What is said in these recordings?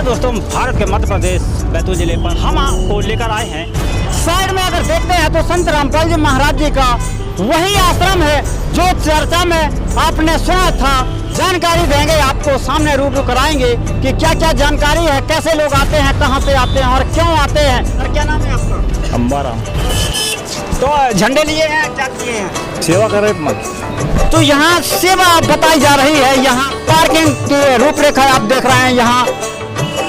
नमस्कार दोस्तों, भारत के मध्य प्रदेश बैतूल जिले पर हम आपको लेकर आए हैं। साइड में अगर देखते हैं तो संत रामपाल जी महाराज जी का वही आश्रम है जो चर्चा में आपने सुना था। जानकारी देंगे आपको, सामने रूबरू कराएंगे कि क्या क्या जानकारी है, कैसे लोग आते हैं, कहाँ पे आते हैं और क्यों आते हैं। और क्या नाम है आपका? अंबारा। तो झंडे लिए हैं, क्या किए हैं? सेवा कर रहे मत। तो यहाँ सेवा बताई जा रही है। यहाँ पार्किंग की रूपरेखा आप देख रहे हैं। यहाँ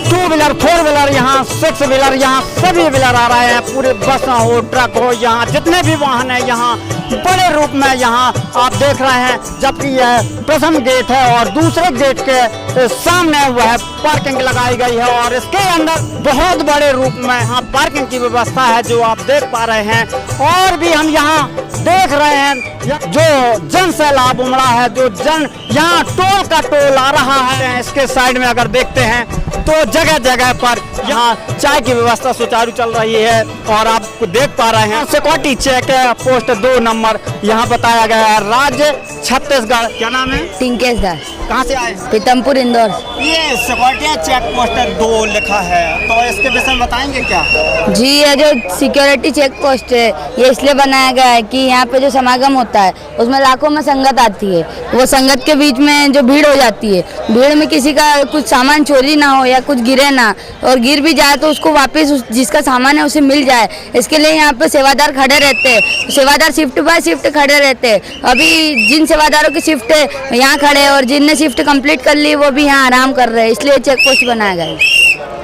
2 व्हीलर 4 व्हीलर, यहाँ 6 व्हीलर, यहाँ सभी व्हीलर आ रहे हैं। पूरे बस हो, ट्रक हो, यहाँ जितने भी वाहन है यहाँ बड़े रूप में यहाँ आप देख रहे हैं। जबकि यह प्रथम गेट है और दूसरे गेट के सामने वह पार्किंग लगाई गई है और इसके अंदर बहुत बड़े रूप में यहाँ पार्किंग की व्यवस्था है जो आप देख पा रहे हैं। और भी हम यहाँ देख रहे हैं जो जन सैलाब उमड़ा है, जो जन यहाँ टोल का टोल आ रहा है। इसके साइड में अगर देखते हैं तो जगह जगह पर यहाँ चाय की व्यवस्था सुचारू चल रही है और आप देख पा रहे हैं सिक्योरिटी चेक पोस्ट 2 नंबर यहाँ बताया गया है। राज्य छत्तीसगढ़। क्या नाम है? टिंकेश दास। कहाँ से आए? पीतमपुर इंदौर। ये सिक्योरिटी चेक पोस्ट 2 लिखा है, तो इसके विषय में बताएंगे क्या? जी, ये जो सिक्योरिटी चेक पोस्ट है ये इसलिए बनाया गया है कि यहाँ पे जो समागम होता है उसमें लाखों में संगत आती है। वो संगत के बीच में जो भीड़ हो जाती है, भीड़ में किसी का कुछ सामान चोरी ना हो या कुछ गिरे ना, और गिर भी जाए तो उसको वापस जिसका सामान है उसे मिल जाए। इसके लिए यहाँ पे सेवादार खड़े रहते हैं। सेवादार शिफ्ट बाय शिफ्ट खड़े रहते हैं। अभी जिन सेवादारों की शिफ्ट यहाँ खड़े और जिनने शिफ्ट कंप्लीट कर ली वो भी यहाँ आराम कर रहे हैं, इसलिए चेक पोस्ट बनाया गया है।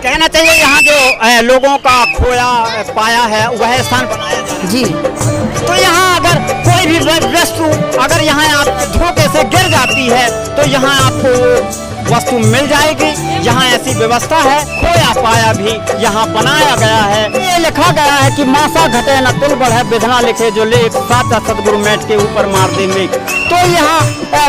कहना चाहिए यहाँ जो लोगों का खोया पाया है वह स्थान बनाया जाए। जी, तो यहाँ अगर कोई भी वस्तु अगर यहाँ आप धोखे से गिर जाती है तो यहाँ आपको वस्तु मिल जाएगी। यहाँ ऐसी व्यवस्था है। खोया पाया भी यहाँ बनाया गया है। ये लिखा गया है कि मासा घटे न तिल बढ़े, विधना लिखे जो लेख, साचा सतगुरु मेट के ऊपर मार दे मेघ। तो यहाँ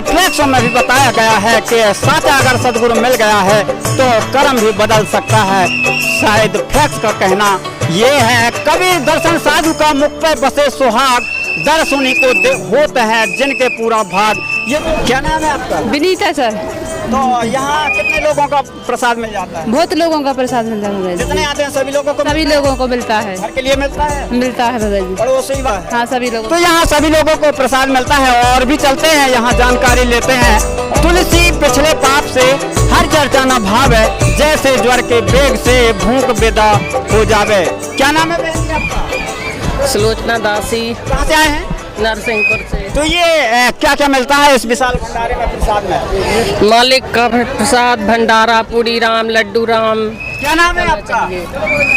फ्लैक्स में भी बताया गया है कि साचा अगर सतगुरु मिल गया है तो कर्म भी बदल सकता है। शायद फ्लैक्स का कहना ये है, कबीर दर्शन साधु का मुख पे बसे सुहाग, दर्श उन्हीं को होते हैं जिनके पूरा भाग। ये क्या नाम है आपका? विनीता सर। तो यहाँ कितने लोगों का प्रसाद मिल जाता है? बहुत लोगों का प्रसाद मिलता है। जितने आते हैं सभी लोगों को? सभी लोगों को मिलता है। घर के लिए मिलता है? मिलता है भगत जी। पड़ोसी बात है। हाँ, सभी लोगों। तो यहाँ सभी लोगों को प्रसाद मिलता है। और भी चलते हैं, यहाँ जानकारी लेते हैं। तुलसी पिछले पाप से हर चर्चा न भावे, जैसे ज्वर के बेग से भूख बेदा हो जावे। क्या नाम है बहन जी आपका? सुलोचना दासी। कहाँ से आए हैं? नरसिंहपुर से। तो ये क्या क्या मिलता है इस विशाल भंडारे में प्रसाद में? मालिक का प्रसाद, भंडारा, पूरी राम, लड्डू राम। क्या नाम है आपका?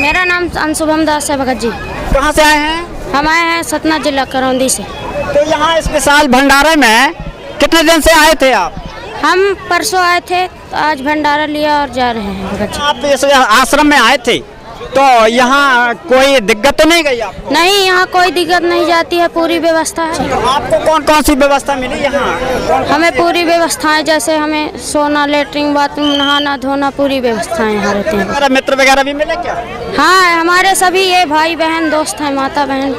मेरा नाम अंशुभम दास है भगत जी। कहाँ से आए हैं? हम आए हैं सतना जिला करौंदी से। तो यहाँ इस विशाल भंडारे में कितने दिन से आए थे आप? हम परसों आए थे, तो आज भंडारा लिया और जा रहे हैं भगत जी। आप इस आश्रम में आए थे तो यहाँ कोई दिक्कत तो नहीं गई आपको? नहीं, यहाँ कोई दिक्कत नहीं जाती है, पूरी व्यवस्था है। तो आपको कौन कौन सी व्यवस्था मिली यहाँ? हमें पूरी व्यवस्थाएं, जैसे हमें सोना, लेटरिन, बाथरूम, नहाना धोना, पूरी व्यवस्थाएं यहाँ रहती हैं। हमारा मित्र वगैरह भी मिले क्या? हाँ, हमारे सभी ये भाई बहन दोस्त हैं, माता बहन।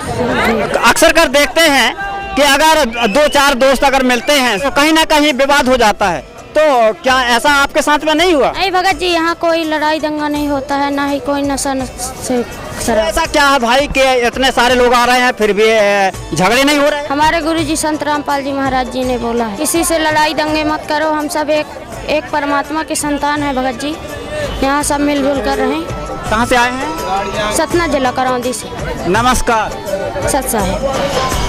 अक्सर कर देखते हैं कि अगर 2-4 दोस्त अगर मिलते हैं तो कहीं ना कहीं विवाद हो जाता है। तो क्या ऐसा आपके साथ में नहीं हुआ? नहीं भगत जी, यहाँ कोई लड़ाई दंगा नहीं होता है, ना ही कोई नशा से शराब। ऐसा क्या है भाई कि इतने सारे लोग आ रहे हैं फिर भी झगड़े नहीं हो रहे हैं? हमारे गुरुजी संत रामपाल जी महाराज जी ने बोला है, किसी से लड़ाई दंगे मत करो, हम सब एक परमात्मा के संतान है भगत जी। यहाँ सब मिलजुल कर रहे हैं। कहाँ से आए हैं? सतना जिला करौंदी से। नमस्कार सत साहेब।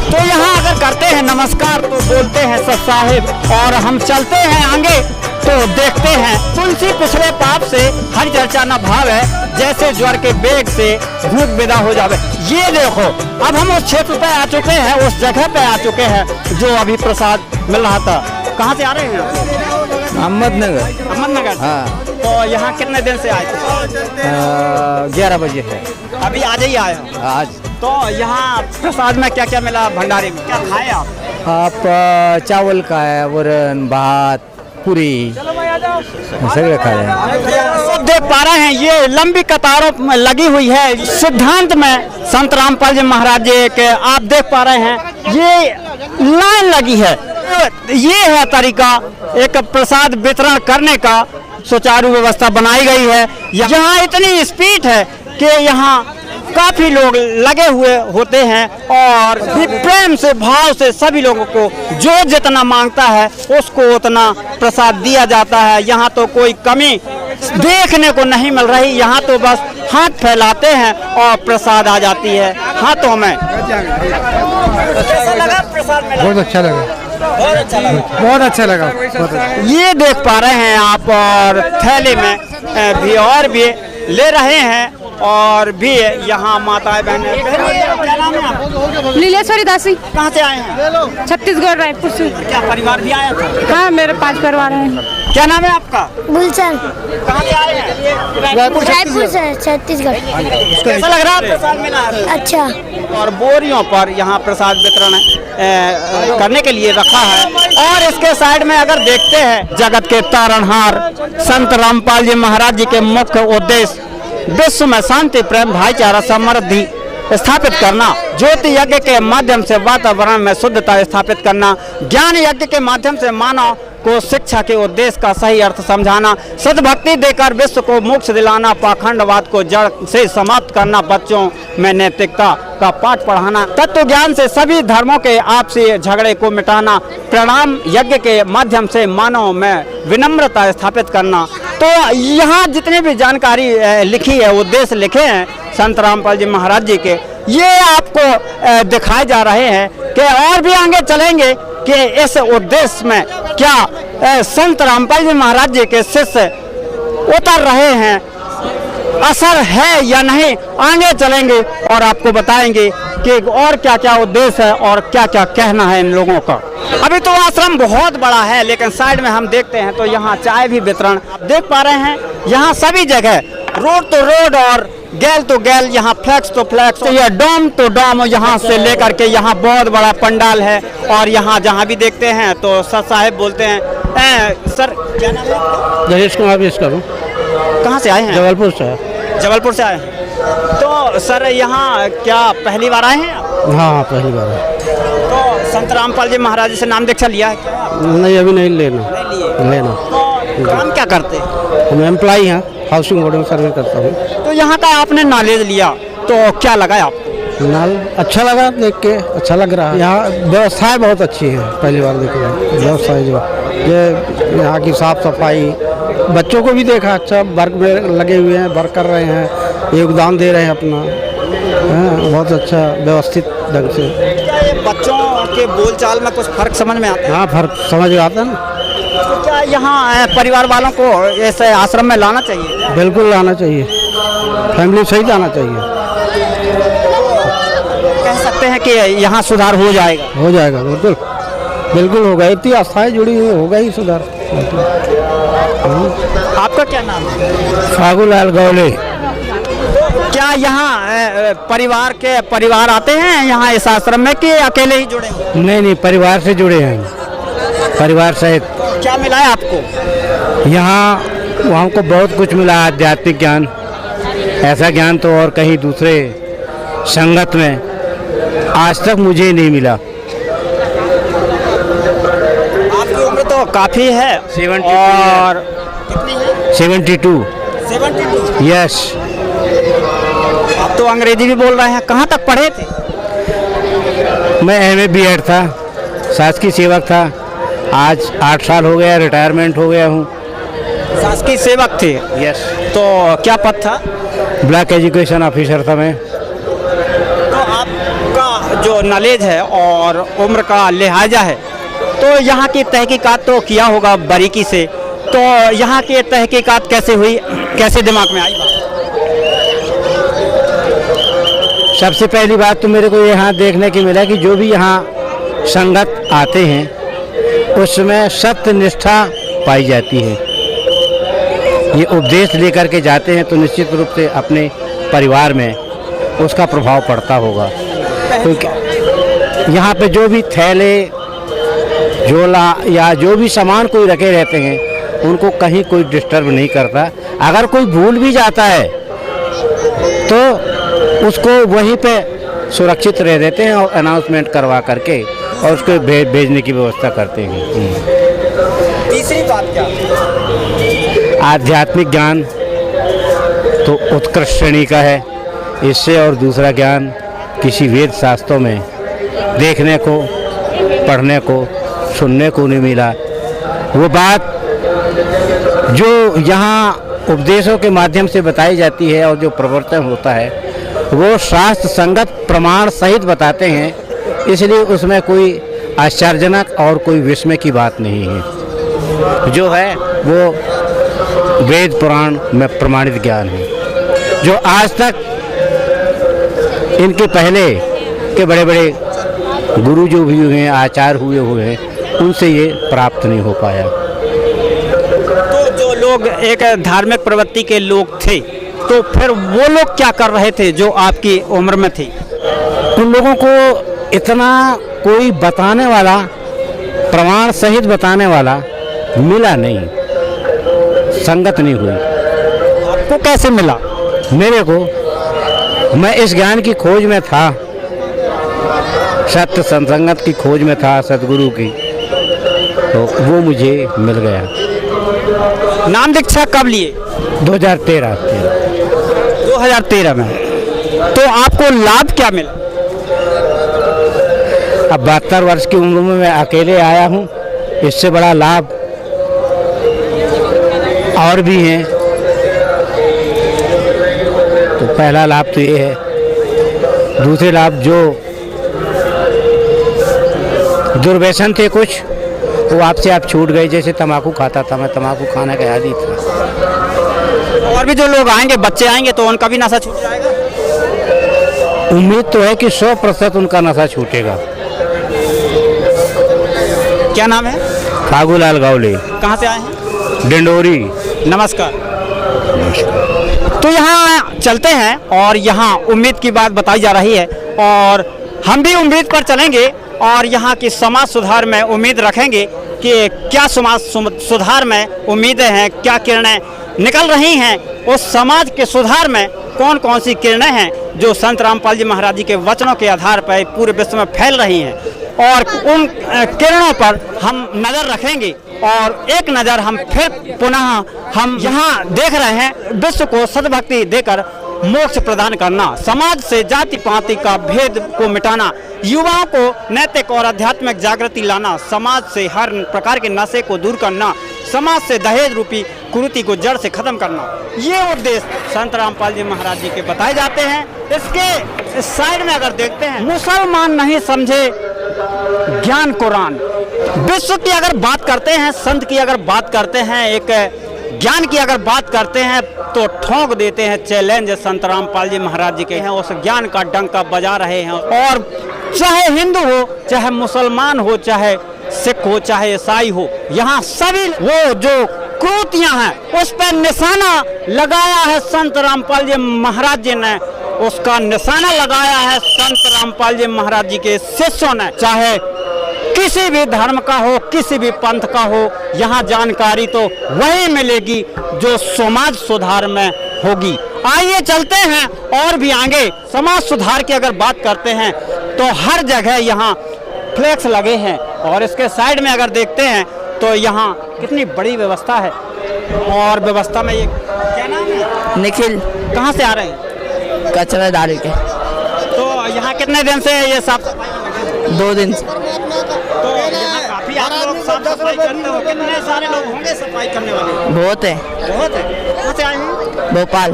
तो यहाँ अगर करते हैं नमस्कार तो बोलते हैं सत साहेब, और हम चलते हैं आगे तो देखते हैं तुलसी पिछले पाप से हर चर्चा न भावे, जैसे ज्वर के बेग से भूख विदा हो जावे। ये देखो, अब हम उस क्षेत्र पे आ चुके हैं, उस जगह पे आ चुके हैं जो अभी प्रसाद मिल रहा था। कहाँ से आ रहे हैं? अहमदनगर। अहमदनगर। हाँ। तो यहाँ कितने दिन से आए थे? 11 बजे है। अभी आज ही आए हो? आज। तो यहाँ प्रसाद में क्या क्या मिला? भंडारे में क्या खाए आप? चावल का है, वरण, भात, पूरी, सगळे खाए हैं। सब देख पा रहे हैं ये लंबी कतारों में लगी हुई है। सिद्धांत में संत रामपाल जी महाराज जी के आप देख पा रहे हैं ये लाइन लगी है। ये है तरीका एक प्रसाद वितरण करने का सुचारू व्यवस्था बनाई गई है। यहाँ इतनी स्पीड है कि यहाँ काफी लोग लगे हुए होते हैं और भी प्रेम से भाव से सभी लोगों को जो जितना मांगता है उसको उतना प्रसाद दिया जाता है। यहाँ तो कोई कमी देखने को नहीं मिल रही, यहाँ तो बस हाथ फैलाते हैं और प्रसाद आ जाती है हाथों में। कैसा लगा प्रसाद मेला? बहुत अच्छा लगा, बहुत अच्छा लगा। ये देख पा रहे हैं आप और थैले में भी और भी ले रहे हैं और भी यहाँ माताएं बहनें। क्या नाम है आपका? नीलेश्वरी दासी, कहाँ से आए हैं? छत्तीसगढ़ रायपुर से। क्या परिवार भी आया था? हाँ, मेरे 5 परिवार हैं। क्या नाम है आपका? गुलशन, कहाँ से आए हैं? रायपुर से, छत्तीसगढ़। कैसा लग रहा है प्रसाद मिला? अच्छा। और बोरियों पर यहाँ प्रसाद वितरण करने के लिए रखा है। और इसके साइड में अगर देखते हैं, जगत के तारणहार संत रामपाल जी महाराज जी के मुख्य उद्देश्य विश्व में शांति, प्रेम, भाईचारा, समृद्धि स्थापित करना, ज्योति यज्ञ के माध्यम से वातावरण में शुद्धता स्थापित करना, ज्ञान यज्ञ के माध्यम से मानव को शिक्षा के उद्देश्य का सही अर्थ समझाना, सद्भक्ति देकर विश्व को मोक्ष दिलाना, पाखंडवाद को जड़ से समाप्त करना, बच्चों में नैतिकता का पाठ पढ़ाना, तत्व ज्ञान से सभी धर्मों के आपसी झगड़े को मिटाना, प्रणाम यज्ञ के माध्यम से मानव में विनम्रता स्थापित करना। तो यहाँ जितनी भी जानकारी लिखी है, उद्देश्य लिखे हैं संत रामपाल जी महाराज जी के, ये आपको दिखाए जा रहे हैं कि और भी आगे चलेंगे कि इस उद्देश्य में क्या संत रामपाल जी महाराज जी के शिष्य उतर रहे हैं, असर है या नहीं। आगे चलेंगे और आपको बताएंगे कि और क्या क्या उद्देश्य है और क्या क्या कहना है इन लोगों का। अभी तो आश्रम बहुत बड़ा है, लेकिन साइड में हम देखते हैं तो यहाँ चाय भी वितरण आप देख पा रहे हैं। यहाँ सभी जगह रोड तो रोड और गैल तो गैल, यहाँ फ्लैक्स तो फ्लैक्स, तो यह डोम तो डोम, यहाँ से लेकर के यहाँ बहुत बड़ा पंडाल है। और यहाँ जहाँ भी देखते हैं तो सर साहेब बोलते हैं। सर क्या नाम है? दहेश कुमार भी इसका कहाँ से आए हैं? जबलपुर से। जबलपुर से आए हैं। तो सर यहाँ क्या पहली बार आए हैं आप? हाँ, पहली बार है। तो संत रामपाल जी महाराज जी से नाम दीक्षा लिया है क्या? नहीं, अभी नहीं लेना। तो काम क्या करते हैं? हम एम्प्लॉई हैं, हाउसिंग बोर्ड में सर्वे करता हूँ। तो यहाँ का आपने नॉलेज लिया तो क्या लगा आपको? नाल अच्छा लगा, देख के अच्छा लग रहा है। यहाँ व्यवस्थाएं बहुत अच्छी हैं, पहली बार देख रहे हैं व्यवस्थाएं जो ये यहाँ की साफ सफाई, बच्चों को भी देखा अच्छा वर्क में लगे हुए हैं, वर्क कर रहे हैं, योगदान दे रहे हैं अपना। बहुत अच्छा व्यवस्थित ढंग से। क्या ये बच्चों के बोलचाल में कुछ फर्क समझ में आता है? हाँ, फर्क समझ में आता है ना। तो क्या यहाँ परिवार वालों को ऐसे आश्रम में लाना चाहिए? बिल्कुल लाना चाहिए, फैमिली सहित आना चाहिए। कह सकते हैं कि यहाँ सुधार हो जाएगा? हो जाएगा, बिल्कुल बिल्कुल होगा। इतनी आस्थाएं जुड़ी हुई, होगा ही सुधार। आपका क्या नाम है? फागुलाल गौले। क्या यहाँ परिवार आते हैं यहाँ इस आश्रम में कि अकेले ही जुड़े हैं? नहीं, परिवार से जुड़े हैं, परिवार सहित। क्या मिला है आपको यहाँ? वहाँ को बहुत कुछ मिला, आध्यात्मिक ज्ञान। ऐसा ज्ञान तो और कहीं दूसरे संगत में आज तक मुझे नहीं मिला। आपकी उम्र तो काफ़ी है। 72 और कितनी है? 72। 72। यस। आप तो अंग्रेजी भी बोल रहे हैं, कहाँ तक पढ़े थे? मैं MA B.Ed था, शासकीय सेवक था। आज 8 साल हो गया, रिटायरमेंट हो गया हूँ। शासकीय सेवक थे? यस। तो क्या पद था? ब्लॉक एजुकेशन ऑफिसर था मैं। तो आपका जो नॉलेज है और उम्र का लिहाजा है, तो यहाँ की तहकीकात तो किया होगा बारीकी से। तो यहाँ की तहकीकात कैसे हुई, कैसे दिमाग में आई बात? सबसे पहली बात तो मेरे को यहाँ देखने की मिला कि जो भी यहाँ संगत आते हैं उसमें सत्य निष्ठा पाई जाती है। ये उपदेश लेकर के जाते हैं तो निश्चित रूप से अपने परिवार में उसका प्रभाव पड़ता होगा। क्योंकि यहाँ पे जो भी थैले, झोला या जो भी सामान कोई रखे रहते हैं उनको कहीं कोई डिस्टर्ब नहीं करता। अगर कोई भूल भी जाता है तो उसको वहीं पे सुरक्षित रह देते हैं और अनाउंसमेंट करवा करके और उसको भेजने की व्यवस्था करते हैं। तीसरी बात क्या? आध्यात्मिक ज्ञान तो उत्कृष्ट श्रेणी का है। इससे और दूसरा ज्ञान किसी वेद शास्त्रों में देखने को, पढ़ने को, सुनने को नहीं मिला। वो बात जो यहाँ उपदेशों के माध्यम से बताई जाती है और जो प्रवर्तन होता है वो शास्त्र संगत प्रमाण सहित बताते हैं, इसलिए उसमें कोई आश्चर्यजनक और कोई विस्मय की बात नहीं है। जो है वो वेद पुराण में प्रमाणित ज्ञान है, जो आज तक इनके पहले के बड़े बड़े गुरु जो भी हुए हैं, आचार्य हुए हैं, उनसे ये प्राप्त नहीं हो पाया। तो जो लोग एक धार्मिक प्रवृत्ति के लोग थे, तो फिर वो लोग क्या कर रहे थे जो आपकी उम्र में थे? उन लोगों को इतना कोई बताने वाला, प्रमाण सहित बताने वाला मिला नहीं, संगत नहीं हुई। आपको कैसे मिला? मेरे को, मैं इस ज्ञान की खोज में था, सत्य संगत की खोज में था, सतगुरु की, तो वो मुझे मिल गया। नाम दीक्षा कब लिए? 2013 में। तो आपको लाभ क्या मिला? अब 72 वर्ष की उम्र में मैं अकेले आया हूँ, इससे बड़ा लाभ और भी हैं। तो पहला लाभ तो ये है। दूसरे लाभ, जो दुर्व्यसन थे कुछ, वो आपसे आप छूट गए। जैसे तम्बाकू खाता था मैं, तम्बाकू खाने का आदी था। और भी जो लोग आएंगे, बच्चे आएंगे, तो उनका भी नशा छूट जाएगा? उम्मीद तो है कि 100% उनका नशा छूटेगा। क्या नाम है? फागूलाल गावले। कहाँ से आए हैं? डिंडोरी। नमस्कार। तो यहाँ चलते हैं और यहाँ उम्मीद की बात बताई जा रही है और हम भी उम्मीद पर चलेंगे और यहाँ की समाज सुधार में उम्मीद रखेंगे कि क्या समाज सुधार में उम्मीदें हैं, क्या किरणें निकल रही हैं, उस समाज के सुधार में कौन कौन सी किरणें हैं जो संत रामपाल जी महाराज जी के वचनों के आधार पर पूरे विश्व में फैल रही हैं, और उन किरणों पर हम नज़र रखेंगे। और एक नज़र हम फिर पुनः हम यहाँ देख रहे हैं, विश्व को सद्भक्ति देकर मोक्ष प्रदान करना, समाज से जाति पाति का भेद को मिटाना, युवाओं को नैतिक और आध्यात्मिक जागृति लाना, समाज से हर प्रकार के नशे को दूर करना, समाज से दहेज रूपी कुरीति को जड़ से खत्म करना, ये उद्देश्य संत रामपाल जी महाराज जी के बताए जाते हैं। इसके साइड में अगर देखते हैं, मुसलमान नहीं समझे ज्ञान कुरान। विश्व की अगर बात करते हैं, संत की अगर बात करते हैं, एक ज्ञान की अगर बात करते हैं, तो ठोक देते हैं चैलेंज संत रामपाल जी महाराज जी के हैं। उस ज्ञान का डंका बजा रहे हैं और चाहे हिंदू हो, चाहे मुसलमान हो, चाहे सिख हो, चाहे ईसाई हो, यहाँ सभी वो जो कुरीतियां हैं उस पर निशाना लगाया है संत रामपाल जी महाराज जी ने, उसका निशाना लगाया है संत रामपाल जी महाराज जी के शिष्यों ने। चाहे किसी भी धर्म का हो, किसी भी पंथ का हो, यहाँ जानकारी तो वही मिलेगी जो समाज सुधार में होगी। आइए चलते हैं और भी आगे। समाज सुधार की अगर बात करते हैं तो हर जगह यहाँ फ्लैक्स लगे हैं और इसके साइड में अगर देखते हैं तो यहाँ कितनी बड़ी व्यवस्था है। और व्यवस्था में ये क्या नाम है? निखिल। कहाँ से आ रहे हैं? कचरा डाल के। तो यहाँ कितने दिन से ये साफ सफाई? 2 दिन से। तो यहाँ काफी आप लोग साफ सफाई करते हो, कितने सारे लोग होंगे सफाई करने वाले? बहुत है। बहुत है। कहाँ से आए हैं? भोपाल।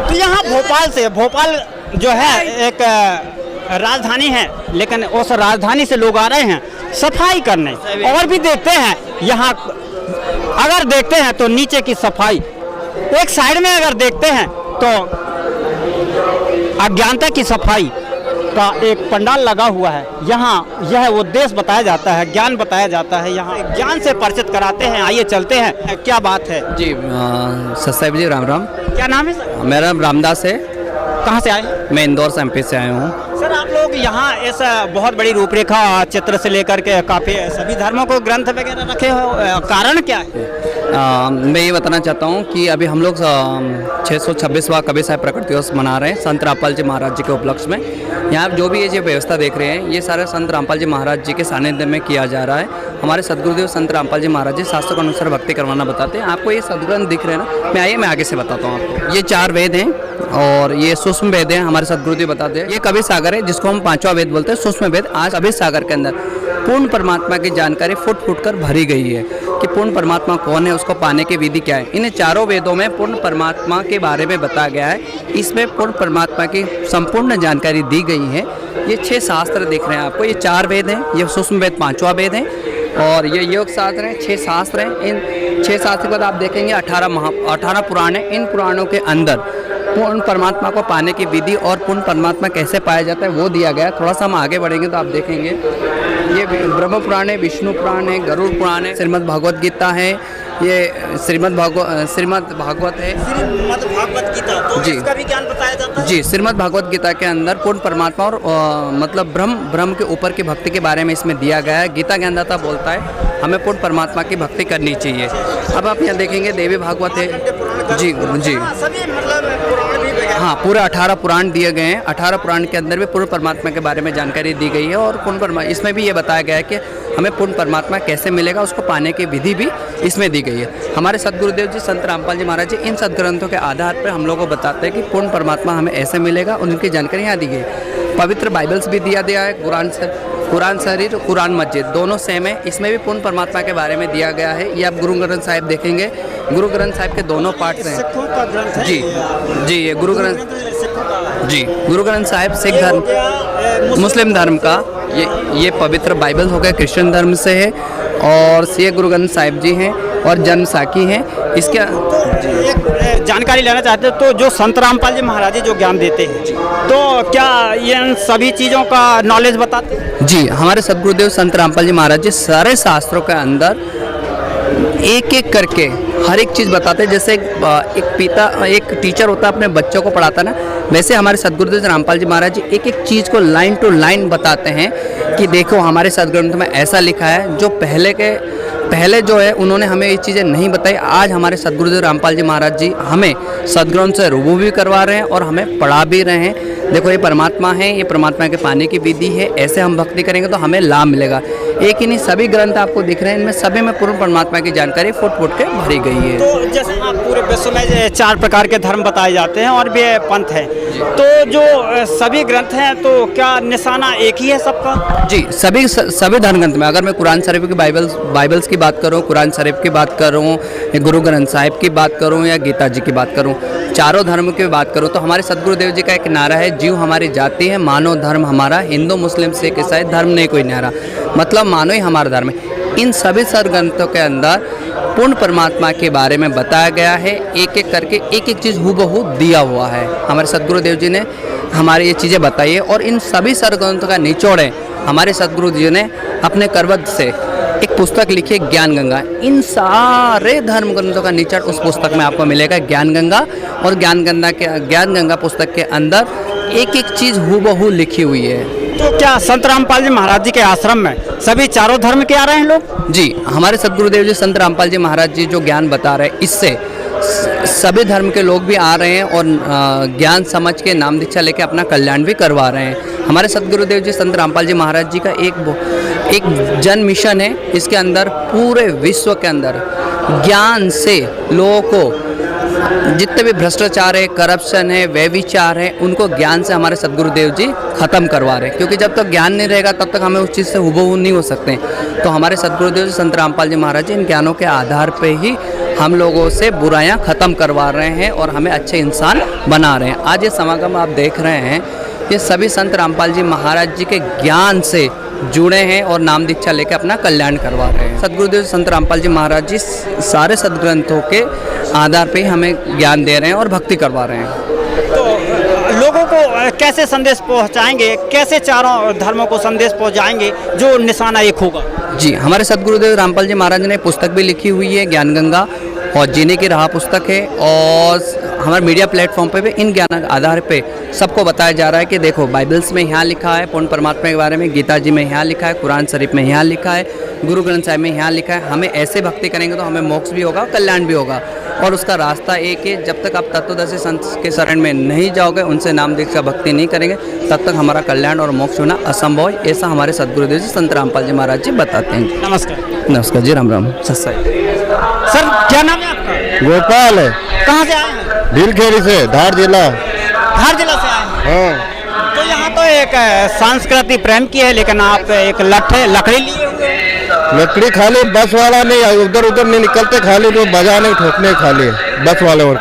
तो यहाँ भोपाल से, भोपाल जो है एक राजधानी है, लेकिन उस राजधानी से लोग आ रहे हैं सफाई करने। और भी देखते हैं यहाँ, अगर देखते हैं तो नीचे की सफाई, एक साइड में अगर देखते हैं तो अज्ञानता की सफाई का एक पंडाल लगा हुआ है। यहाँ यह उद्देश्य बताया जाता है, ज्ञान बताया जाता है, यहाँ ज्ञान से परिचित कराते हैं। आइए चलते हैं, क्या बात है जी। सत्साई जी, राम राम। क्या नाम है सर? मेरा नाम रामदास है। कहाँ से आए हैं? मैं इंदौर से MP से आया हूँ। सर, आप लोग यहाँ इस बहुत बड़ी रूपरेखा चित्र से लेकर के काफी सभी धर्मों को ग्रंथ वगैरह रखे हो, कारण क्या है? मैं ये बताना चाहता हूँ कि अभी हम लोग 626वां कबीर साहब प्रकट दिवस मना रहे हैं संत रामपाल जी महाराज जी के उपलक्ष्य में। यहाँ जो भी ये जो व्यवस्था देख रहे हैं ये सारे संत रामपाल जी महाराज जी के सानिध्य में किया जा रहा है। हमारे सदगुरुदेव संत रामपाल जी महाराज जी शास्त्रों के अनुसार भक्ति करवाना बताते हैं। आपको ये सदग्रंथ दिख रहे हैं ना, मैं आगे से बताता हूँ आपको। ये 4 वेद हैं और ये सूक्ष्म वेद हैं, हमारे सदगुरुदेव बताते हैं। ये कबीर सागर है जिसको हम 5वां वेद बोलते हैं, सूक्ष्म वेद। आज कबीर सागर के अंदर पूर्ण परमात्मा की जानकारी फुट फुट कर भरी गई है कि पूर्ण परमात्मा कौन है, उसको पाने की विधि क्या है। इन 4 वेदों में पूर्ण परमात्मा के बारे में बताया गया है। इसमें पूर्ण परमात्मा की संपूर्ण जानकारी दी गई है। ये 6 शास्त्र दिख रहे हैं आपको, ये 4 वेद हैं, ये सूक्ष्म वेद 5वां वेद है और ये योग शास्त्र हैं, 6 शास्त्र हैं। इन 6 शास्त्र के बाद आप देखेंगे 18 पुराण हैं। इन पुराणों के अंदर पूर्ण परमात्मा को पाने की विधि और पूर्ण परमात्मा कैसे पाया जाता है वो दिया गया है। थोड़ा सा हम आगे बढ़ेंगे तो आप देखेंगे ये ब्रह्म पुराण है, विष्णु पुराण है, गरुड़ पुराण है, श्रीमद् भगवत गीता है, ये श्रीमद् भागवत है। श्रीमद् भागवत गीता, तो जी। इसका भी ज्ञान बताया जाता है। जी, श्रीमद् भागवत गीता के अंदर पूर्ण परमात्मा और मतलब ब्रह्म के ऊपर की भक्ति के बारे में इसमें दिया गया है। गीता ज्ञानदाता बोलता है हमें पूर्ण परमात्मा की भक्ति करनी चाहिए। अब आप यहाँ देखेंगे देवी भागवत है। जी जी सभी मतलब पुराण भी हाँ, पूरे 18 पुराण दिए गए हैं। 18 पुराण के अंदर भी पूर्ण परमात्मा के बारे में जानकारी दी गई है और पूर्ण परमात्मा इसमें भी ये बताया गया है कि हमें पूर्ण परमात्मा कैसे मिलेगा, उसको पाने की विधि भी इसमें दी गई है। हमारे सदगुरुदेव जी संत रामपाल जी महाराज जी इन सदग्रंथों के आधार पर हम लोगों को बताते हैं कि पूर्ण परमात्मा हमें ऐसे मिलेगा, उनकी जानकारी यहाँ दी गई है। पवित्र बाइबल्स भी दिया गया है, कुरान शरीफ, कुरान मस्जिद दोनों सेम है। इसमें भी पूर्ण परमात्मा के बारे में दिया गया है। ये आप गुरु ग्रंथ साहिब देखेंगे, गुरु ग्रंथ साहिब के दोनों पार्ट्स हैं। सिखों का ग्रंथ है जी जी, ये गुरु ग्रंथ साहिब सिख धर्म मुस्लिम धर्म का, ये पवित्र बाइबल हो गया क्रिश्चियन धर्म से है और ये गुरु ग्रंथ साहिब जी हैं और जन्म साखी हैं। इसके एक जानकारी लेना चाहते हैं तो जो संत रामपाल जी महाराज जी जो ज्ञान देते हैं तो क्या ये इन सभी चीज़ों का नॉलेज बताते हैं? जी, हमारे सदगुरुदेव संत रामपाल जी महाराज जी सारे शास्त्रों के अंदर एक एक करके हर एक चीज़ बताते हैं। जैसे एक टीचर होता है अपने बच्चों को पढ़ाता ना, वैसे हमारे सदगुरुदेव रामपाल जी महाराज जी एक एक चीज़ को लाइन टू लाइन बताते हैं कि देखो हमारे सदग्रंथ में ऐसा लिखा है। जो पहले जो है उन्होंने हमें ये चीज़ें नहीं बताई। आज हमारे सदगुरुदेव रामपाल जी महाराज जी हमें सदग्रंथ से रूबरू भी करवा रहे हैं और हमें पढ़ा भी रहे हैं। देखो ये परमात्मा है, ये परमात्मा के पाने की विधि है, ऐसे हम भक्ति करेंगे तो हमें लाभ मिलेगा। एक ही नहीं, सभी ग्रंथ आपको दिख रहे हैं, इनमें सभी में पूर्ण परमात्मा की जानकारी फुट फुट के भरी गई है। तो जैसे आप पूरे विश्व में 4 प्रकार के धर्म बताए जाते हैं और भी पंथ हैं, तो जो सभी ग्रंथ हैं तो क्या निशाना एक ही है सबका? जी, सभी धर्म ग्रंथ में अगर मैं कुरान शरीफ की बाइबल्स की बात करूं, कुरान शरीफ की बात करूं, या गुरु ग्रंथ साहिब की बात करूं या गीता जी की बात करूं, चारों धर्म की बात करूं तो हमारे सदगुरुदेव जी का एक नारा है, जीव हमारी जाति है, मानो धर्म हमारा, हिंदू मुस्लिम सिख ईसाई धर्म नहीं कोई न्यारा, मतलब मानो ही हमारा धर्म है। इन सभी सदग्रंथों के अंदर पूर्ण परमात्मा के बारे में बताया गया है। एक एक करके एक एक चीज़ हूबहू दिया हुआ है। हमारे सदगुरुदेव जी ने हमारी ये चीज़ें बताई है और इन सभी सदग्रंथों का निचोड़ है हमारे सदगुरु जी ने अपने करवत से एक पुस्तक लिखी है, ज्ञान गंगा। इन सारे धर्म ग्रंथों का निचोड़ उस पुस्तक में आपको मिलेगा, ज्ञान गंगा। और ज्ञान गंगा पुस्तक के अंदर एक एक चीज़ हूबहू लिखी हुई है। तो क्या संत रामपाल जी महाराज जी के आश्रम में सभी चारों धर्म के आ रहे हैं लोग? जी, हमारे सदगुरुदेव जी संत रामपाल जी महाराज जी जो ज्ञान बता रहे हैं, इससे सभी धर्म के लोग भी आ रहे हैं और ज्ञान समझ के नाम दीक्षा लेके अपना कल्याण भी करवा रहे हैं। हमारे सदगुरुदेव जी संत रामपाल जी महाराज जी का एक जन मिशन है। इसके अंदर पूरे विश्व के अंदर ज्ञान से लोगों को जितने भी भ्रष्टाचार है, करप्शन है, व्यभिचार है, उनको ज्ञान से हमारे सदगुरुदेव जी खत्म करवा रहे हैं। क्योंकि जब तक ज्ञान नहीं रहेगा तब तक हमें उस चीज़ से हुबहू नहीं हो सकते। तो हमारे सदगुरुदेव जी संत रामपाल जी महाराज जी इन ज्ञानों के आधार पे ही हम लोगों से बुराइयां खत्म करवा रहे हैं और हमें अच्छे इंसान बना रहे हैं। आज ये समागम आप देख रहे हैं, ये सभी संत रामपाल जी महाराज जी के ज्ञान से जुड़े हैं और नाम दीक्षा लेकर अपना कल्याण करवा रहे हैं। सदगुरुदेव संत रामपाल जी महाराज जी सारे सदग्रंथों के आधार पे हमें ज्ञान दे रहे हैं और भक्ति करवा रहे हैं। तो लोगों को कैसे संदेश पहुंचाएंगे, कैसे चारों धर्मों को संदेश पहुंचाएंगे जो निशाना एक होगा? जी, हमारे सदगुरुदेव रामपाल जी महाराज ने पुस्तक भी लिखी हुई है ज्ञान गंगा और जीने की राह पुस्तक है। और हमारे मीडिया प्लेटफॉर्म पे भी इन ज्ञान आधार पे सबको बताया जा रहा है कि देखो बाइबल्स में यहाँ लिखा है पूर्ण परमात्मा के बारे में, गीता जी में यहाँ लिखा है, कुरान शरीफ में यहाँ लिखा है, गुरु ग्रंथ साहिब में यहाँ लिखा है। हमें ऐसे भक्ति करेंगे तो हमें मोक्ष भी होगा, कल्याण भी होगा। और उसका रास्ता एक है, जब तक आप तत्वदर्शी संत के शरण में नहीं जाओगे, उनसे नाम दीक्षा भक्ति नहीं करेंगे, तब तक हमारा कल्याण और मोक्ष होना असंभव है। ऐसा हमारे सदगुरुदेव जी संत रामपाल जी महाराज जी बताते हैं। नमस्कार नमस्कार जी, राम राम। सत्संग। सर क्या नाम है आपका? गोपाल है, कहाँ से आए हैं? भीलखेड़ी से, धार जिला। धार जिला से आए हैं। हाँ, तो यहाँ तो एक सांस्कृतिक प्रेम की है, लेकिन आप एक लकड़ी लिए हुए हैं। लकड़ी खाली बस वाला नहीं, उधर उधर नहीं निकलते, खाली तो बजाने ठोकने खाली बस वाले और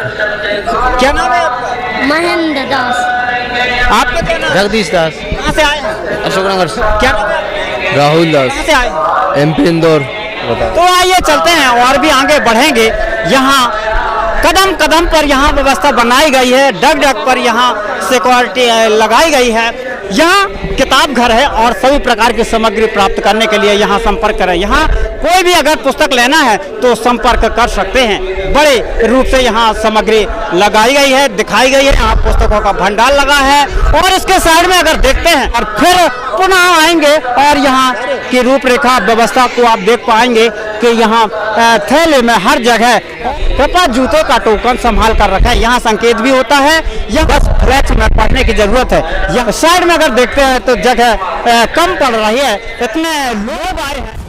क्या नाम है आपका? महेंद्र दास। आपका क्या नाम है? जगदीश दास। कहाँ से आए हैं? अशोकनगर से। क्या नाम है आपका? राहुल दास, कहाँ से आए हैं? MP इंदौर। तो आइए चलते हैं और भी आगे बढ़ेंगे। यहाँ कदम कदम पर यहाँ व्यवस्था बनाई गई है, डग डग पर यहाँ सिक्योरिटी लगाई गई है। यहाँ किताब घर है और सभी प्रकार की सामग्री प्राप्त करने के लिए यहाँ संपर्क करें। यहाँ कोई भी अगर पुस्तक लेना है तो संपर्क कर सकते हैं। बड़े रूप से यहाँ सामग्री लगाई गई है, दिखाई गई है। यहाँ पुस्तकों का भंडार लगा है और इसके साइड में अगर देखते हैं और फिर पुनः आएंगे और यहाँ की रूपरेखा व्यवस्था को आप देख पाएंगे कि यहाँ थैले में हर जगह कृपया जूते का टोकन संभाल कर रखा है। यहाँ संकेत भी होता है, यह बस फ्लैक्स में पढ़ने की जरूरत है। यहाँ साइड में अगर देखते हैं तो जगह कम पड़ रही है, इतने लोग आए हैं।